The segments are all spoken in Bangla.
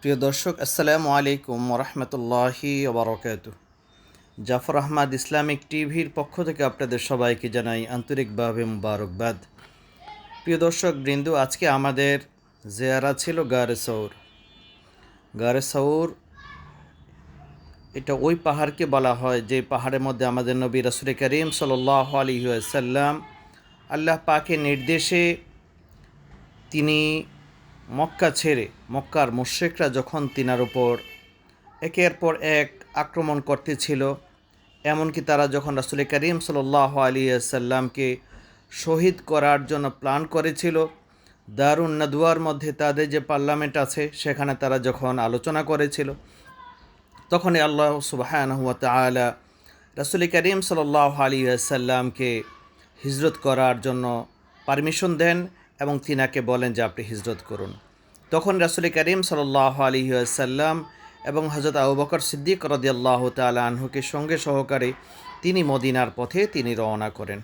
প্রিয় দর্শক, আসসালামু আলাইকুম ওরহমতুল্লাহি ওবরাকাতুহু। জাফর আহমদ ইসলামিক টিভির পক্ষ থেকে আপনাদের সবাইকে জানাই আন্তরিকভাবে মুবারকবাদ। প্রিয় দর্শক বৃন্দ, আজকে আমাদের জিয়ারা ছিল গারে সৌর। গারে সৌর এটা ওই পাহাড়কে বলা হয় যে পাহাড়ের মধ্যে আমাদের নবী রাসূল করিম সাল্লাল্লাহু আলাইহি ওয়াসাল্লাম আল্লাহ পাকের নির্দেশে তিনি মক্কা ছেড়ে, মক্কার মুশরিকরা যখন তিনার উপর একের পর এক আক্রমণ করতেছিল, এমনকি তারা যখন রাসূল করিম সাল্লাল্লাহু আলাইহি ওয়াসাল্লামকে শহীদ করার জন্য প্ল্যান করেছিল, দারুন নাদওয়ার মধ্যে তাদের যে পার্লামেন্ট আছে সেখানে তারা যখন আলোচনা করেছিল, তখনই আল্লাহ সুবহানাহু ওয়া তাআলা রাসূল করিম সাল্লাল্লাহু আলাইহি ওয়াসাল্লামকে হিজরত করার জন্য পারমিশন দেন এবং তিনাকে বলেন যে আপনি হিজরত করুন। তখন রাসূল করিম সাল্লাল্লাহু আলাইহি ওয়াসাল্লাম এবং হযরত আবু বকর সিদ্দিক রাদিয়াল্লাহু তাআলা আনহুকে সঙ্গে সহকারে তিনি মদিনার পথে তিনি রওনা করেন।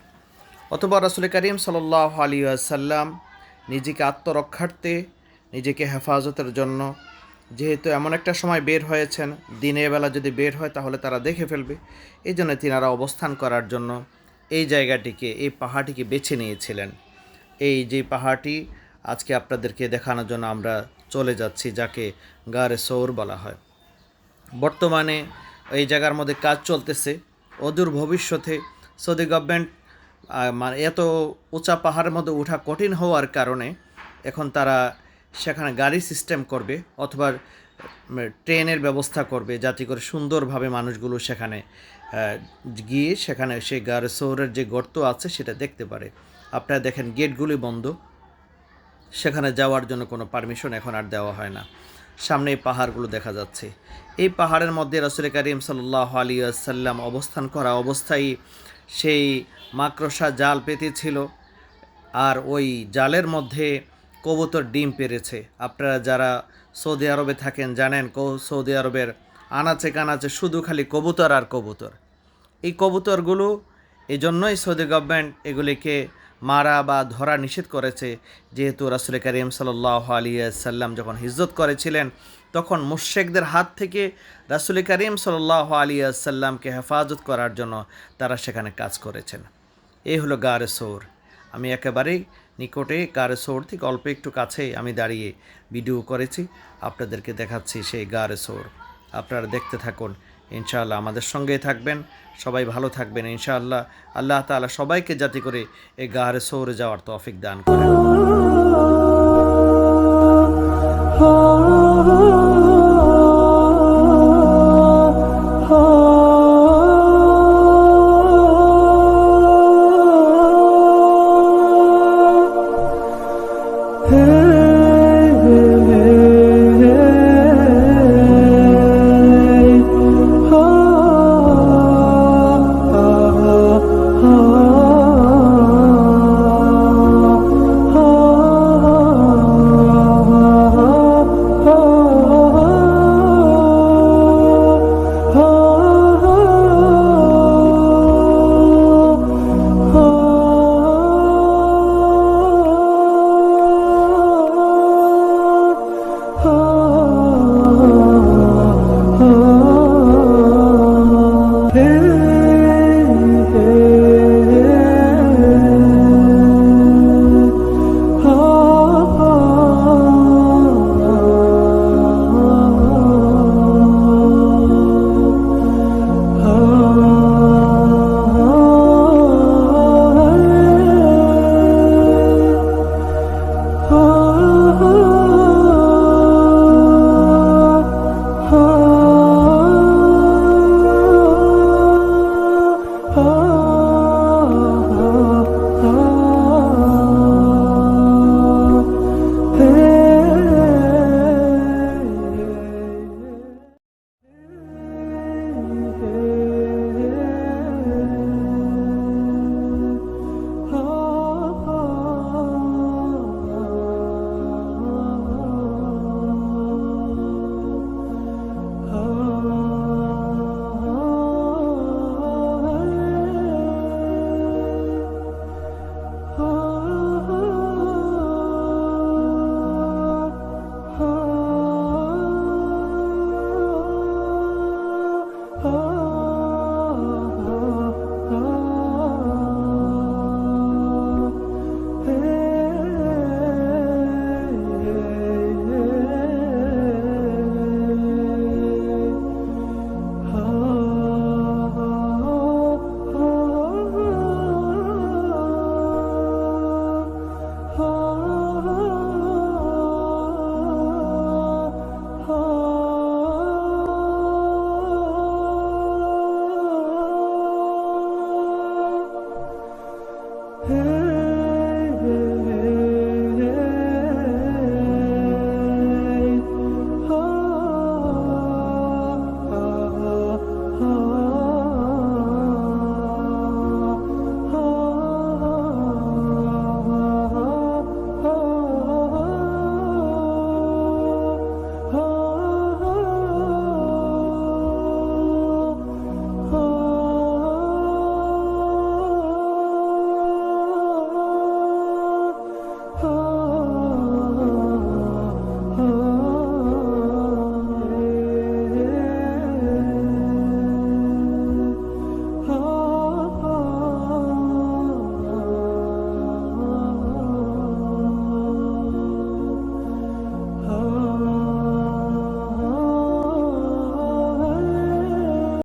অথবা রাসূল করিম সাল্লাল্লাহু আলাইহি ওয়াসাল্লাম নিজেকে আত্মরক্ষার্থে, নিজেকে হেফাজতের জন্য, যেহেতু এমন একটা সময় বের হয়েছেন, দিনের বেলা যদি বের হয় তাহলে তারা দেখে ফেলবে, এই জন্য তিনারা অবস্থান করার জন্য এই জায়গাটিকে, এই পাহাড়টিকে বেছে নিয়েছিলেন। এই যে পাহাড়টি আজকে আপনাদেরকে দেখানোর জন্য আমরা চলে যাচ্ছি, যাকে গারে সৌর বলা হয়। বর্তমানে এই জায়গার মধ্যে কাজ চলতেছে। অদূর ভবিষ্যতে সৌদি গভর্নমেন্ট মানে এত উঁচা পাহাড়ের মধ্যে ওঠা কঠিন হওয়ার কারণে এখন তারা সেখানে গাড়ি সিস্টেম করবে অথবা ট্রেনের ব্যবস্থা করবে, যাতে করে সুন্দরভাবে মানুষগুলো সেখানে গিয়ে সেখানে সেই গারে সৌরের যে গর্ত আছে সেটা দেখতে পারে। আপনারা দেখেন গেটগুলি বন্ধ, সেখানে যাওয়ার জন্য কোনো পারমিশন এখন আর দেওয়া হয় না। সামনে এই পাহাড়গুলো দেখা যাচ্ছে। এই পাহাড়ের মধ্যে রাসূল করিম সাল্লাল্লাহু আলাইহি ওয়াসাল্লাম অবস্থান করা অবস্থায় সেই মাকড়সা জাল পেতেছিল, আর ওই জালের মধ্যে কবুতর ডিম পেড়েছে। আপনারা যারা সৌদি আরবে থাকেন জানেন, সৌদি আরবের আনাচে কানাচে শুধু খালি কবুতর আর কবুতর। এই কবুতরগুলো এই জন্যই সৌদি গভর্নমেন্ট এগুলিকে মারা বা ধরা নিষেধ করেছে, যেহেতু রাসূল করিম সাল্লাল্লাহু আলাইহি ওয়াসাল্লাম যখন হিজরত করেছিলেন তখন মুশরিকদের হাত থেকে রাসূল করিম সাল্লাল্লাহু আলাইহি ওয়াসাল্লামকে হেফাজত করার জন্য তারা সেখানে কাজ করেছেন। এই হলো গারে সৌর। আমি একেবারেই নিকটে গারে সৌর থেকে অল্প একটু কাছে আমি দাঁড়িয়ে ভিডিও করেছি, আপনাদেরকে দেখাচ্ছি সেই গারে সৌর। আপনারা দেখতে থাকুন, ইনশাআল্লাহ আমাদের সঙ্গেই থাকবেন, সবাই ভালো থাকবেন ইনশাআল্লাহ। আল্লাহ তাআলা সবাইকে যাতে করে এই গারে সৌরে যাওয়ার তৌফিক দান করেন।